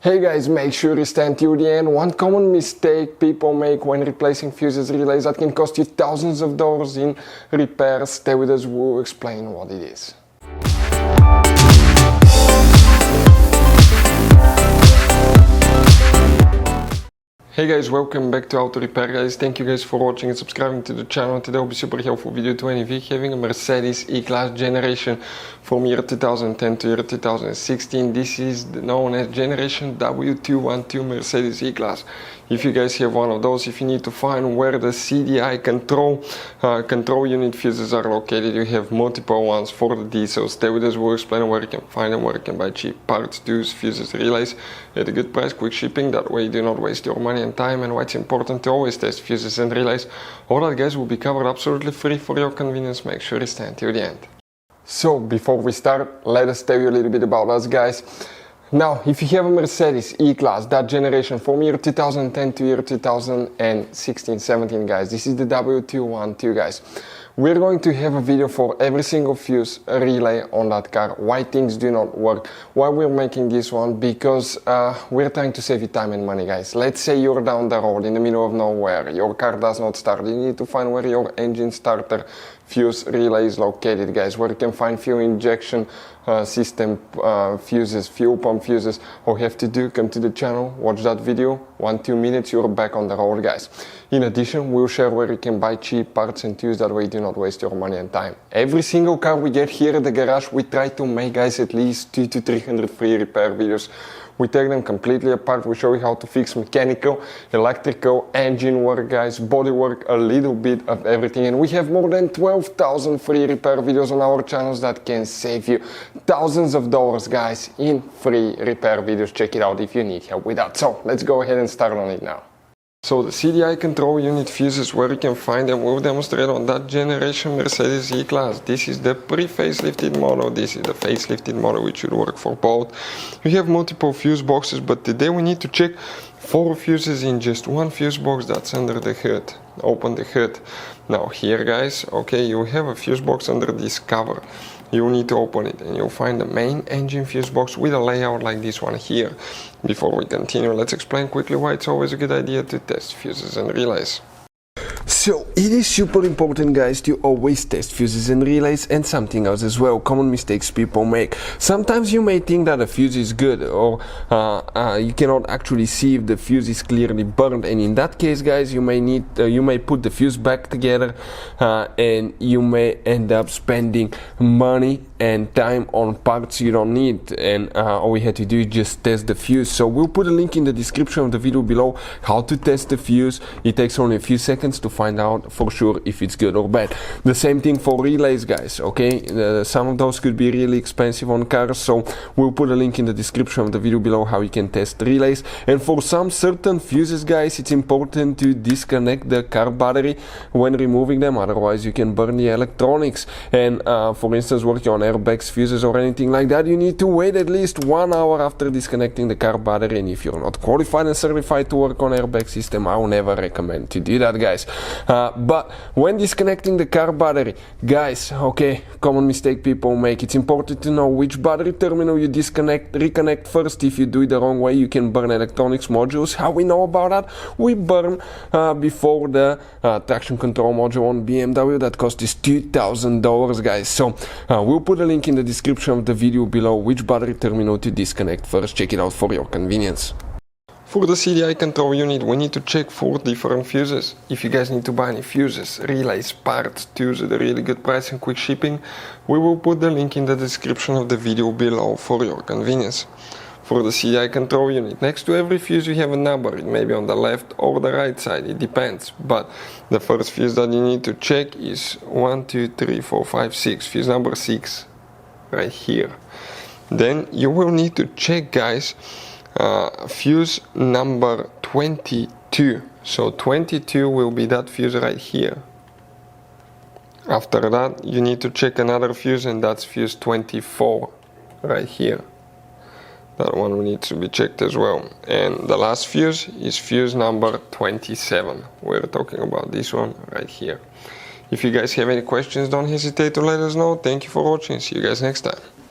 Hey guys, make sure you stand till the end. One common mistake people make when replacing fuses relays that can cost you thousands of dollars in repairs. Stay with us, we'll explain what it is. Hey guys, welcome back to Auto Repair guys. Thank you guys for watching and subscribing to the channel. Today will be super helpful video 20V having a Mercedes E-Class generation from year 2010 to year 2016. This is known as generation W212 Mercedes E-Class. If you guys have one of those, if you need to find where the CDI control unit fuses are located, you have multiple ones for the diesel. Stay with us, we'll explain where you can find them, where you can buy cheap parts, tools, fuses, relays at a good price, quick shipping. That way you do not waste your money and time, and why it's important to always test fuses and relays. All that guys will be covered absolutely free for your convenience. Make sure you stay until the end. So before we start, let us tell you a little bit about us guys. Now, if you have a Mercedes E-Class, that generation from year 2010 to year 2016-17 guys, this is the W212 guys. We're going to have a video for every single fuse relay on that car, why things do not work, why we're making this one, because we're trying to save you time and money guys. Let's say you're down the road in the middle of nowhere, your car does not start, you need to find where your engine starter fuse relay is located guys, where you can find fuel injection system fuses, fuel pump fuses. All you have to do, come to the channel, watch that video, 1-2 minutes, you're back on the road guys. In addition, we'll share where you can buy cheap parts and tools, that way you do not waste your money and time. Every single car we get here at the garage, we try to make guys at least 200 to 300 free repair videos. We take them completely apart, we show you how to fix mechanical, electrical, engine work guys, body work, a little bit of everything. And we have more than 12,000 free repair videos on our channels that can save you thousands of dollars guys in free repair videos. Check it out if you need help with that. So let's go ahead and start on it now. So the CDI control unit fuses, where you can find them, we'll demonstrate on that generation Mercedes E-Class. This is the pre-facelifted model, this is the facelifted model, which should work for both. We have multiple fuse boxes, but today we need to check 4 fuses in just one fuse box that's under the hood. Open the hood. Now here guys, okay, you have a fuse box under this cover. You need to open it and you'll find the main engine fuse box with a layout like this one here. Before we continue, let's explain quickly why it's always a good idea to test fuses and relays. So it is super important guys to always test fuses and relays, and something else as well, common mistakes people make. Sometimes you may think that a fuse is good, or you cannot actually see if the fuse is clearly burned, and in that case guys you may put the fuse back together and you may end up spending money and time on parts you don't need, and all we had to do is just test the fuse. So we'll put a link in the description of the video below how to test the fuse. It takes only a few seconds to find out for sure if it's good or bad. The same thing for relays guys, okay? Some of those could be really expensive on cars, so we'll put a link in the description of the video below how you can test relays. And for some certain fuses guys, it's important to disconnect the car battery when removing them, otherwise you can burn the electronics. And for instance, working on airbags, fuses or anything like that, you need to wait at least 1 hour after disconnecting the car battery. And if you're not qualified and certified to work on airbag system, I will never recommend to do that guys. But when disconnecting the car battery guys, okay, common mistake people make, it's important to know which battery terminal you reconnect first. If you do it the wrong way, you can burn electronics modules. How we know about that? We burn before the traction control module on BMW that cost us $2,000 guys. So we'll put a link in the description of the video below which battery terminal to disconnect first. Check it out for your convenience. For the CDI control unit, we need to check 4 different fuses. If you guys need to buy any fuses, relays, parts, tools at a really good price and quick shipping, we will put the link in the description of the video below for your convenience. For the CDI control unit, next to every fuse you have a number. It may be on the left or the right side, it depends. But the first fuse that you need to check is 1, 2, 3, 4, 5, 6. Fuse number 6, right here. Then you will need to check guys, fuse number 22. So 22 will be that fuse right here. After that you need to check another fuse, and that's fuse 24 right here. That one needs to be checked as well. And the last fuse is fuse number 27. We're talking about this one right here. If you guys have any questions, don't hesitate to let us know. Thank you for watching. See you guys next time.